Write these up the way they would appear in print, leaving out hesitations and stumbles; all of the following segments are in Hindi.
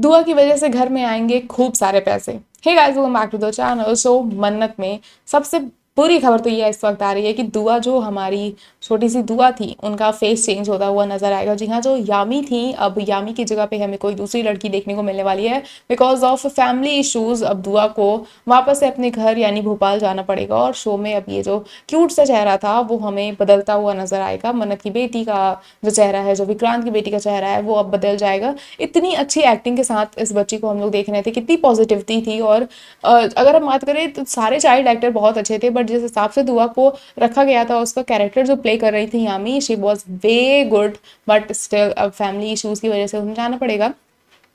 दुआ की वजह से घर में आएंगे खूब सारे पैसे। Hey guys, welcome back to the channel. So Mannat में सबसे बुरी खबर तो ये इस वक्त आ रही है कि दुआ, जो हमारी छोटी सी दुआ थी, उनका फेस चेंज होता हुआ नजर आएगा। जी हाँ, जो यामी थी, अब यामी की जगह पे हमें कोई दूसरी लड़की देखने को मिलने वाली है। बिकॉज ऑफ फैमिली इश्यूज अब दुआ को वापस से अपने घर यानी भोपाल जाना पड़ेगा, और शो में अब ये जो क्यूट सा चेहरा था वो हमें बदलता हुआ नजर आएगा। मन्नत की बेटी का जो चेहरा है, जो विक्रांत की बेटी का चेहरा है, वो अब बदल जाएगा। इतनी अच्छी एक्टिंग के साथ इस बच्ची को हम लोग देख रहे थे, कितनी पॉजिटिविटी थी। और अगर हम बात करें तो सारे चाइल्ड एक्टर बहुत अच्छे थे, बट जिस हिसाब से दुआ को रखा गया था, उसका कैरेक्टर जो प्ले कर रही थी Yami, she was way good. But still अब फैमिली इश्यूज की वजह से उन्हें जाना पड़ेगा।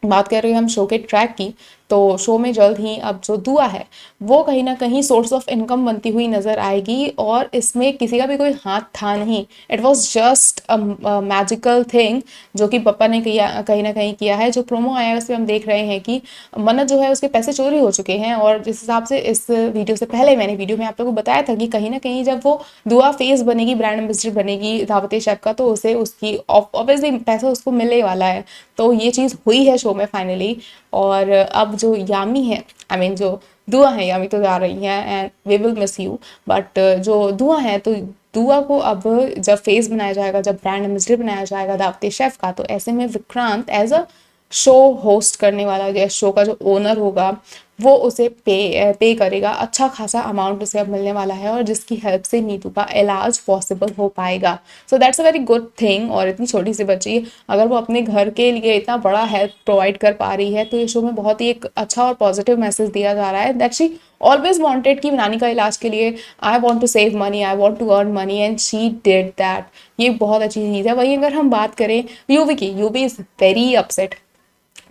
बात कर रहे हैं हम शो के ट्रैक की, तो शो में जल्द ही अब जो दुआ है वो कहीं ना कहीं सोर्स ऑफ इनकम बनती हुई नजर आएगी, और इसमें किसी का भी कोई हाथ था नहीं। It was just a magical thing जो कि पापा ने किया, कहीं ना कहीं किया है। जो प्रोमो आया है उसमें हम देख रहे हैं कि मन्नत जो है उसके पैसे चोरी हो चुके हैं, और जिस हिसाब से इस वीडियो से पहले मैंने वीडियो में आप लोगों को बताया था कि कहीं ना कहीं जब वो दुआ फेस बनेगी, ब्रांड एम्बेसडर बनेगी दावत शेफ का, तो उसे उसकी ऑब्वियसली पैसा उसको मिलने वाला है। तो ये चीज़ हुई है शो में फाइनली। और अब जो यामी है, आई मीन जो दुआ है, यामी तो जा रही है and we will miss you, but जो दुआ है, तो दुआ को अब जब फेस बनाया जाएगा, जब ब्रांड एम्बेसडर बनाया जाएगा दावत शेफ का, तो ऐसे में Vikrant as a show host करने वाला, या शो का जो ओनर होगा, वो उसे पे करेगा। अच्छा खासा अमाउंट उसे अब मिलने वाला है, और जिसकी हेल्प से नीतू का इलाज पॉसिबल हो पाएगा। So that's a very good thing. और इतनी छोटी सी बच्ची अगर वो अपने घर के लिए इतना बड़ा हेल्प प्रोवाइड कर पा रही है, तो ये शो में बहुत ही एक अच्छा और पॉजिटिव मैसेज दिया जा रहा है दैट शी ऑलवेज वांटेड कि नानी का इलाज के लिए I want to save money, I want to earn money, and she did that. ये बहुत अच्छी चीज़ है। वहीं अगर हम बात करें यूवी की, UV is very upset.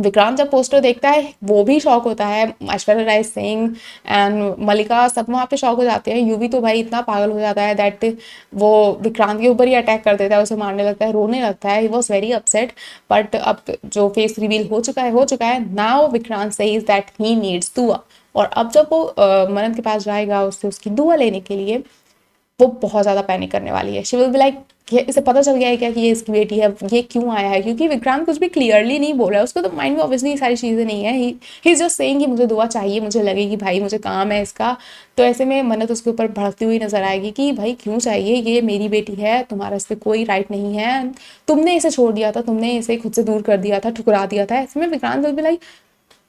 Vikrant जब पोस्टर देखता है वो भी शॉक होता है, ऐश्वर्या राय सिंह एंड मलिका सब वहाँ पे शॉक हो जाते हैं। यूवी तो भाई इतना पागल हो जाता है दैट वो विक्रांत के ऊपर ही अटैक कर देता है, उसे मारने लगता है, रोने लगता है। He was very upset. But अब जो फेस रिवील हो चुका है now Vikrant says that he needs दुआ। और अब जब वो मन्नत के पास जाएगा उससे उसकी दुआ लेने के लिए, वो बहुत ज़्यादा पैनिक करने वाली है। शी विल बी लाइक, ये इसे पता चल गया है क्या कि ये इसकी बेटी है, ये क्यों आया है? क्योंकि विक्रांत कुछ भी क्लियरली नहीं बोल रहा है, उसको तो माइंड में ऑब्वियसली ये सारी चीज़ें नहीं है। ही इज जस्ट सेइंग कि मुझे दुआ चाहिए, मुझे लगे कि भाई मुझे काम है इसका। तो ऐसे में मन्नत उसके ऊपर भड़कती हुई नजर आएगी कि भाई क्यों चाहिए, ये मेरी बेटी है, तुम्हारा इस पर कोई राइट नहीं है, तुमने इसे छोड़ दिया था, तुमने इसे खुद से दूर कर दिया था, ठुकरा दिया था। ऐसे में विक्रांत विल बी लाइक,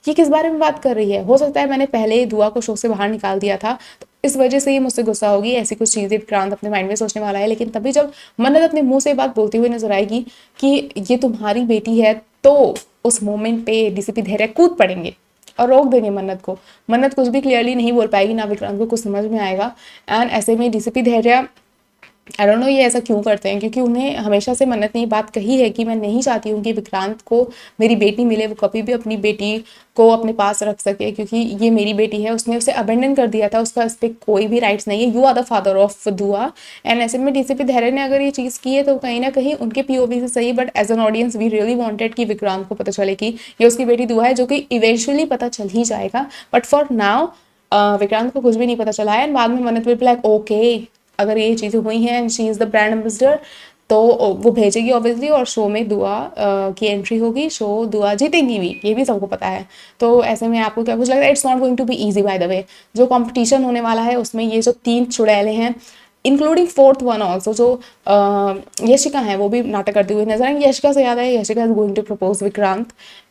ये किस बारे में बात कर रही है? हो सकता है मैंने पहले ही दुआ को शो से बाहर निकाल दिया था, तो इस वजह से ये मुझसे गुस्सा होगी। ऐसी कुछ चीज़ें विक्रांत अपने माइंड में सोचने वाला है। लेकिन तभी जब मन्नत अपने मुंह से बात बोलती हुई नजर आएगी कि ये तुम्हारी बेटी है, तो उस मोमेंट पे डीसीपी धैर्य कूद पड़ेंगे और रोक देंगे मन्नत को। मन्नत कुछ भी क्लियरली नहीं बोल पाएगी, ना विक्रांत को कुछ समझ में आएगा। एंड ऐसे में डीसीपी धैर्य, आई डोंट नो ये ऐसा क्यों करते हैं, क्योंकि उन्हें हमेशा से मन्नत ने ये बात कही है कि मैं नहीं चाहती हूँ कि विक्रांत को मेरी बेटी मिले, वो कभी भी अपनी बेटी को अपने पास रख सके, क्योंकि ये मेरी बेटी है, उसने उसे अबेंडन कर दिया था, उसका इस पर कोई भी राइट्स नहीं है। You are the father of Dua. And ऐसे में डीसीपी धैर्य ने अगर ये चीज़ की है तो कहीं ना कहीं उनके पीओवी से सही, but as an audience we really wanted कि विक्रांत को पता चले कि ये उसकी बेटी दुआ है, जो कि इवेंचुअली पता चल ही जाएगा। बट फॉर नाउ विक्रांत को कुछ भी नहीं पता चला है। एंड बाद में मन्नत विल बी लाइक, ओके अगर ये चीज़ें हुई हैं and she is the brand ambassador, तो वो भेजेगी ऑब्वियसली, और शो में दुआ की एंट्री होगी। शो दुआ जीतेगी भी, ये भी सबको पता है। तो ऐसे में आपको क्या कुछ लगता है? It's not going to be easy by the way. जो कंपटीशन होने वाला है उसमें ये जो 3 चुड़ैले हैं, इंक्लूडिंग फोर्थ वन ऑल्सो, जो यशिका है, वो भी नाटक करते हुए नजर आएंगे। यशिका से याद है, Yashika is going to propose Vikrant,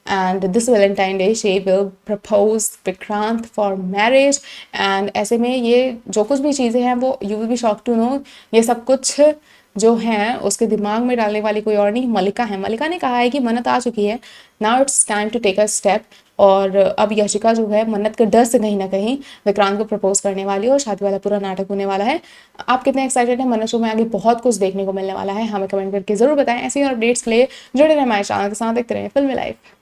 and this Valentine Day she will propose Vikrant for marriage. And ऐसे में ये जो कुछ भी चीज़ें हैं वो you will be shock to know, ये सब कुछ जो है उसके दिमाग में डालने वाली कोई और नहीं, मलिका है। मलिका ने कहा है कि मन्नत आ चुकी है, now it's time to take a step. और अब यशिका जो है मन्नत के डर से कहीं ना कहीं विक्रांत को प्रपोज करने वाली है, और शादी वाला पूरा नाटक होने वाला है। आप कितने एक्साइटेड हैं? मन्नत शो में आगे बहुत कुछ देखने को मिलने वाला है, हमें कमेंट करके जरूर बताएं। ऐसी और अपडेट्स के लिए जुड़े रहें हमारे चैनल के साथ, देखते रहें फिल्मी लाइफ।